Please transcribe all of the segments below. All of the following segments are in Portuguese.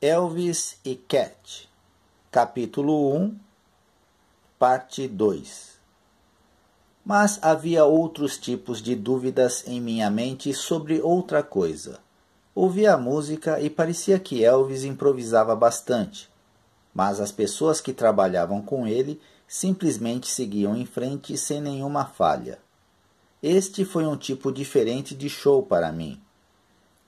Elvis e Cat, capítulo 1, parte 2. Mas havia outros tipos de dúvidas em minha mente sobre outra coisa. Ouvia a música e parecia que Elvis improvisava bastante, mas as pessoas que trabalhavam com ele simplesmente seguiam em frente sem nenhuma falha. Este foi um tipo diferente de show para mim.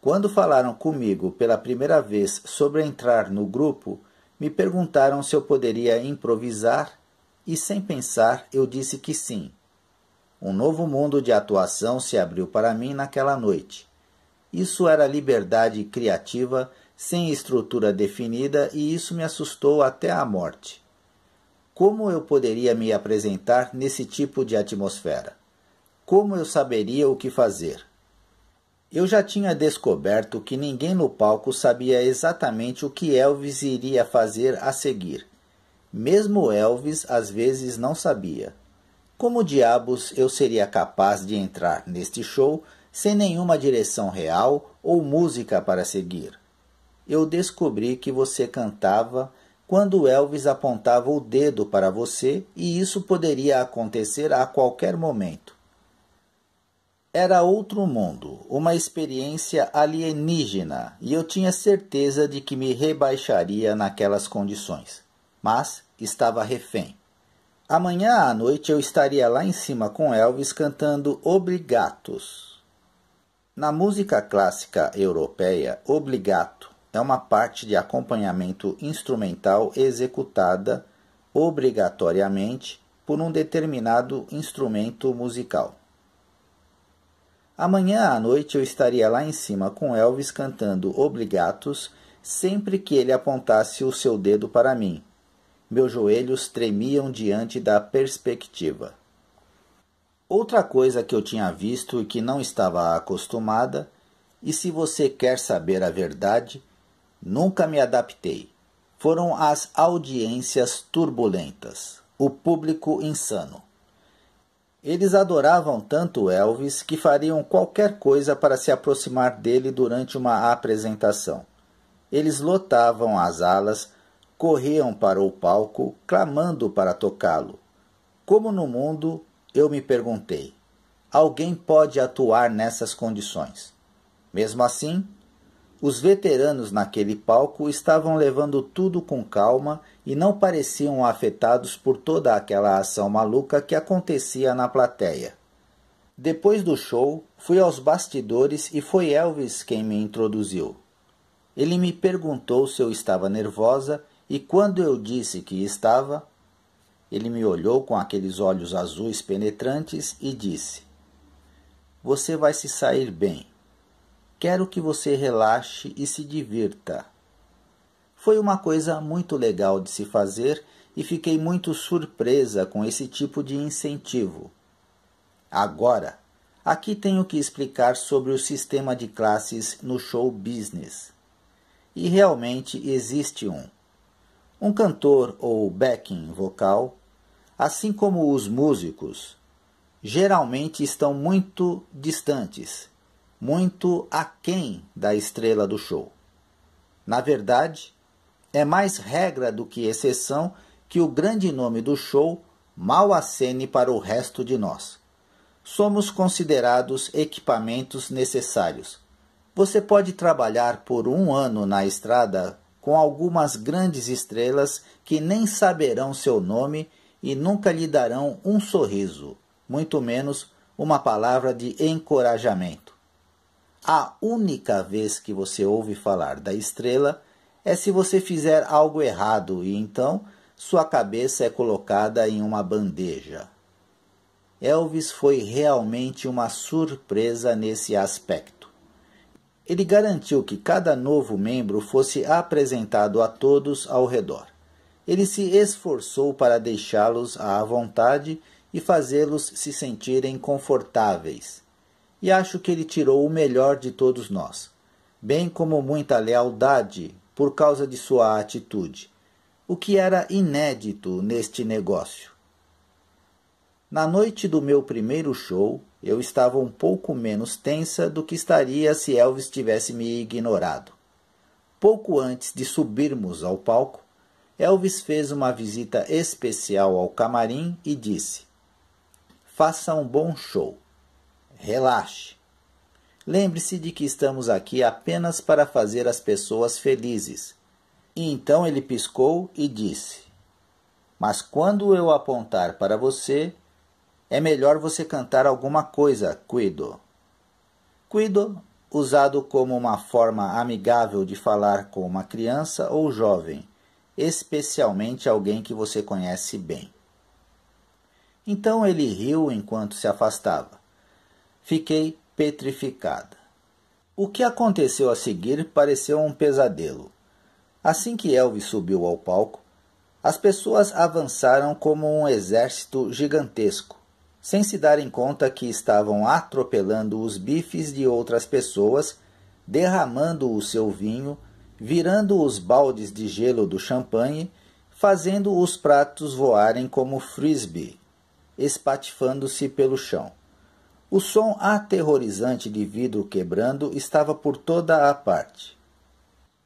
Quando falaram comigo pela primeira vez sobre entrar no grupo, me perguntaram se eu poderia improvisar e, sem pensar, eu disse que sim. Um novo mundo de atuação se abriu para mim naquela noite. Isso era liberdade criativa, sem estrutura definida, e isso me assustou até a morte. Como eu poderia me apresentar nesse tipo de atmosfera? Como eu saberia o que fazer? Eu já tinha descoberto que ninguém no palco sabia exatamente o que Elvis iria fazer a seguir. Mesmo Elvis às vezes não sabia. Como diabos eu seria capaz de entrar neste show sem nenhuma direção real ou música para seguir? Eu descobri que você cantava quando Elvis apontava o dedo para você, e isso poderia acontecer a qualquer momento. Era outro mundo, uma experiência alienígena, e eu tinha certeza de que me rebaixaria naquelas condições. Mas estava refém. Amanhã à noite eu estaria lá em cima com Elvis cantando Obligatos. Na música clássica europeia, obligato é uma parte de acompanhamento instrumental executada obrigatoriamente por um determinado instrumento musical. Amanhã à noite eu estaria lá em cima com Elvis cantando Obligatos sempre que ele apontasse o seu dedo para mim. Meus joelhos tremiam diante da perspectiva. Outra coisa que eu tinha visto e que não estava acostumada, e se você quer saber a verdade, nunca me adaptei, foram as audiências turbulentas, o público insano. Eles adoravam tanto Elvis que fariam qualquer coisa para se aproximar dele durante uma apresentação. Eles lotavam as alas, corriam para o palco, clamando para tocá-lo. Como no mundo, eu me perguntei, alguém pode atuar nessas condições? Mesmo assim, os veteranos naquele palco estavam levando tudo com calma e não pareciam afetados por toda aquela ação maluca que acontecia na plateia. Depois do show, fui aos bastidores e foi Elvis quem me introduziu. Ele me perguntou se eu estava nervosa e quando eu disse que estava, ele me olhou com aqueles olhos azuis penetrantes e disse: "Você vai se sair bem. Quero que você relaxe e se divirta." Foi uma coisa muito legal de se fazer e fiquei muito surpresa com esse tipo de incentivo. Agora, aqui tenho que explicar sobre o sistema de classes no show business. E realmente existe um. Um cantor ou backing vocal, assim como os músicos, geralmente estão muito distantes, muito aquém da estrela do show. Na verdade, é mais regra do que exceção que o grande nome do show mal acene para o resto de nós. Somos considerados equipamentos necessários. Você pode trabalhar por 1 ano na estrada com algumas grandes estrelas que nem saberão seu nome e nunca lhe darão um sorriso, muito menos uma palavra de encorajamento. A única vez que você ouve falar da estrela é se você fizer algo errado e então sua cabeça é colocada em uma bandeja. Elvis foi realmente uma surpresa nesse aspecto. Ele garantiu que cada novo membro fosse apresentado a todos ao redor. Ele se esforçou para deixá-los à vontade e fazê-los se sentirem confortáveis. E acho que ele tirou o melhor de todos nós, bem como muita lealdade por causa de sua atitude, o que era inédito neste negócio. Na noite do meu primeiro show, eu estava um pouco menos tensa do que estaria se Elvis tivesse me ignorado. Pouco antes de subirmos ao palco, Elvis fez uma visita especial ao camarim e disse: "Faça um bom show. Relaxe. Lembre-se de que estamos aqui apenas para fazer as pessoas felizes." E então ele piscou e disse: "Mas quando eu apontar para você, é melhor você cantar alguma coisa, Guido." Guido, usado como uma forma amigável de falar com uma criança ou jovem, especialmente alguém que você conhece bem. Então ele riu enquanto se afastava. Fiquei petrificada. O que aconteceu a seguir pareceu um pesadelo. Assim que Elvis subiu ao palco, as pessoas avançaram como um exército gigantesco, sem se darem conta que estavam atropelando os bifes de outras pessoas, derramando o seu vinho, virando os baldes de gelo do champanhe, fazendo os pratos voarem como frisbee, espatifando-se pelo chão. O som aterrorizante de vidro quebrando estava por toda a parte.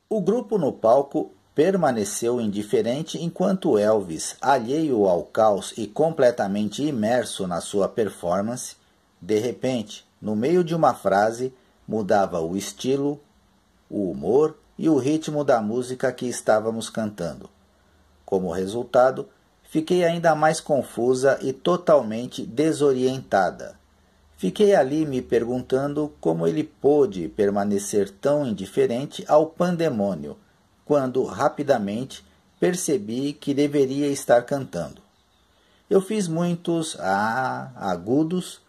O grupo no palco permaneceu indiferente enquanto Elvis, alheio ao caos e completamente imerso na sua performance, de repente, no meio de uma frase, mudava o estilo, o humor e o ritmo da música que estávamos cantando. Como resultado, fiquei ainda mais confusa e totalmente desorientada. Fiquei ali me perguntando como ele pôde permanecer tão indiferente ao pandemônio, quando rapidamente percebi que deveria estar cantando. Eu fiz muitos agudos,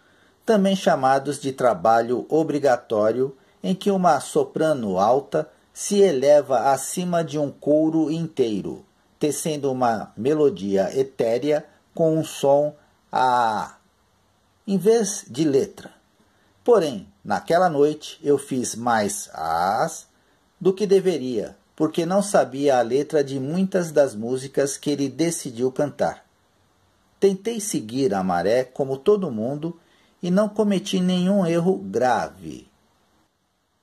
também chamados de trabalho obrigatório, em que uma soprano alta se eleva acima de um coro inteiro, tecendo uma melodia etérea com um som em vez de letra. Porém, naquela noite eu fiz mais as do que deveria, porque não sabia a letra de muitas das músicas que ele decidiu cantar. Tentei seguir a maré como todo mundo e não cometi nenhum erro grave.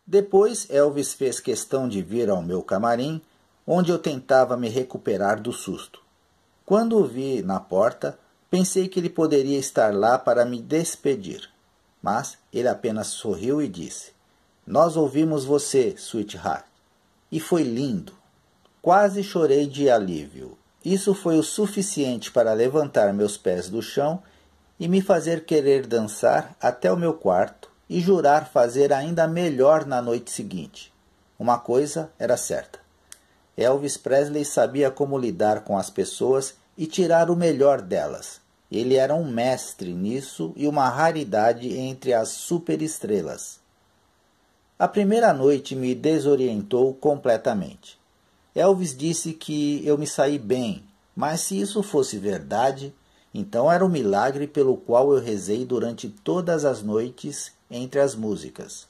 Depois Elvis fez questão de vir ao meu camarim, onde eu tentava me recuperar do susto. Quando o vi na porta, pensei que ele poderia estar lá para me despedir. Mas ele apenas sorriu e disse: "Nós ouvimos você, sweetheart. E foi lindo." Quase chorei de alívio. Isso foi o suficiente para levantar meus pés do chão e me fazer querer dançar até o meu quarto e jurar fazer ainda melhor na noite seguinte. Uma coisa era certa: Elvis Presley sabia como lidar com as pessoas e tirar o melhor delas. Ele era um mestre nisso e uma raridade entre as superestrelas. A primeira noite me desorientou completamente. Elvis disse que eu me saí bem, mas se isso fosse verdade, então era um milagre pelo qual eu rezei durante todas as noites entre as músicas.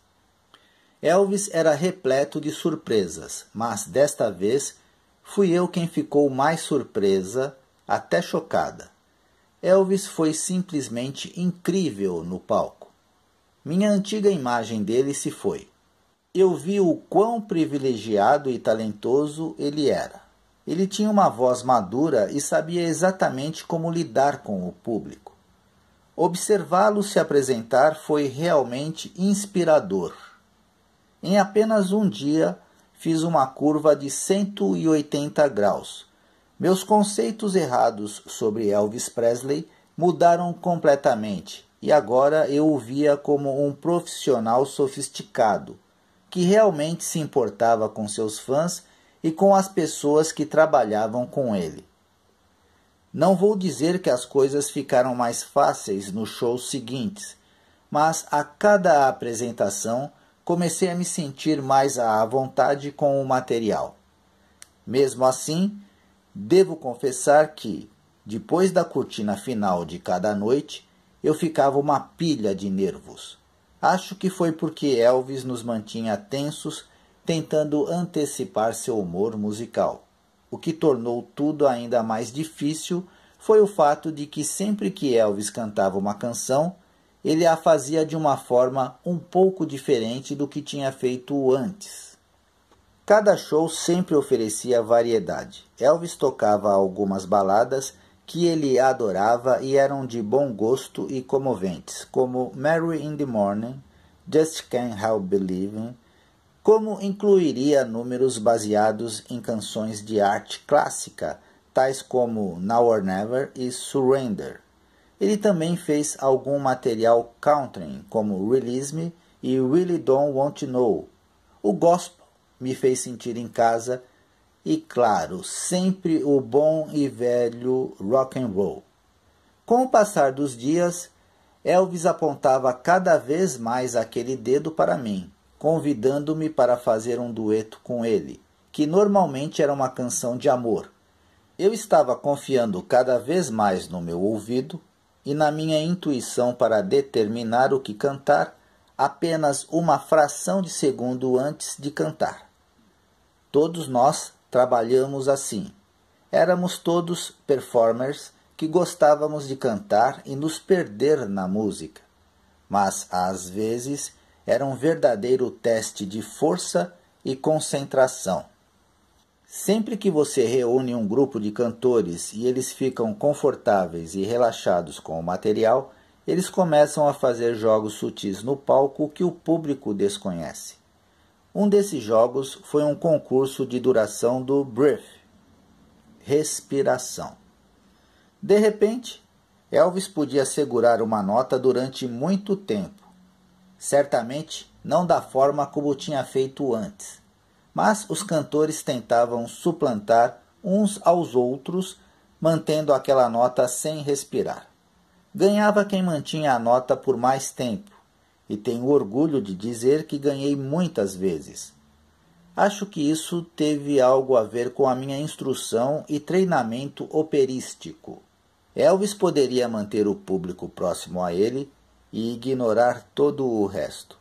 Elvis era repleto de surpresas, mas desta vez fui eu quem ficou mais surpresa, até chocada. Elvis foi simplesmente incrível no palco. Minha antiga imagem dele se foi. Eu vi o quão privilegiado e talentoso ele era. Ele tinha uma voz madura e sabia exatamente como lidar com o público. Observá-lo se apresentar foi realmente inspirador. Em apenas um dia, fiz uma curva de 180 graus. Meus conceitos errados sobre Elvis Presley mudaram completamente e agora eu o via como um profissional sofisticado, que realmente se importava com seus fãs e com as pessoas que trabalhavam com ele. Não vou dizer que as coisas ficaram mais fáceis nos shows seguintes, mas a cada apresentação comecei a me sentir mais à vontade com o material. Mesmo assim, devo confessar que, depois da cortina final de cada noite, eu ficava uma pilha de nervos. Acho que foi porque Elvis nos mantinha tensos, tentando antecipar seu humor musical. O que tornou tudo ainda mais difícil foi o fato de que sempre que Elvis cantava uma canção, ele a fazia de uma forma um pouco diferente do que tinha feito antes. Cada show sempre oferecia variedade. Elvis tocava algumas baladas que ele adorava e eram de bom gosto e comoventes, como Mary in the Morning, Just Can't Help Believing, como incluiria números baseados em canções de arte clássica, tais como Now or Never e Surrender. Ele também fez algum material country, como Release Me e Really Don't Want to Know. O gospel me fez sentir em casa e, claro, sempre o bom e velho rock and roll. Com o passar dos dias, Elvis apontava cada vez mais aquele dedo para mim, convidando-me para fazer um dueto com ele, que normalmente era uma canção de amor. Eu estava confiando cada vez mais no meu ouvido e na minha intuição para determinar o que cantar apenas uma fração de segundo antes de cantar. Todos nós trabalhamos assim. Éramos todos performers que gostávamos de cantar e nos perder na música, mas às vezes era um verdadeiro teste de força e concentração. Sempre que você reúne um grupo de cantores e eles ficam confortáveis e relaxados com o material, eles começam a fazer jogos sutis no palco que o público desconhece. Um desses jogos foi um concurso de duração do Breath, respiração. De repente, Elvis podia segurar uma nota durante muito tempo. Certamente não da forma como tinha feito antes, mas os cantores tentavam suplantar uns aos outros, mantendo aquela nota sem respirar. Ganhava quem mantinha a nota por mais tempo, e tenho orgulho de dizer que ganhei muitas vezes. Acho que isso teve algo a ver com a minha instrução e treinamento operístico. Elvis poderia manter o público próximo a ele e ignorar todo o resto.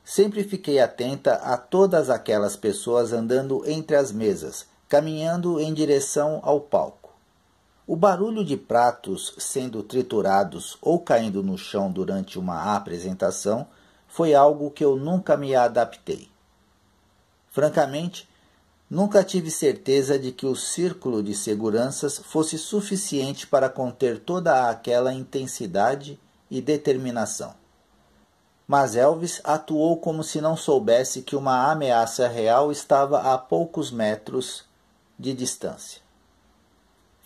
Sempre fiquei atenta a todas aquelas pessoas andando entre as mesas, caminhando em direção ao palco. O barulho de pratos sendo triturados ou caindo no chão durante uma apresentação foi algo que eu nunca me adaptei. Francamente, nunca tive certeza de que o círculo de seguranças fosse suficiente para conter toda aquela intensidade e determinação. Mas Elvis atuou como se não soubesse que uma ameaça real estava a poucos metros de distância.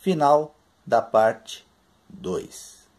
Final da parte 2.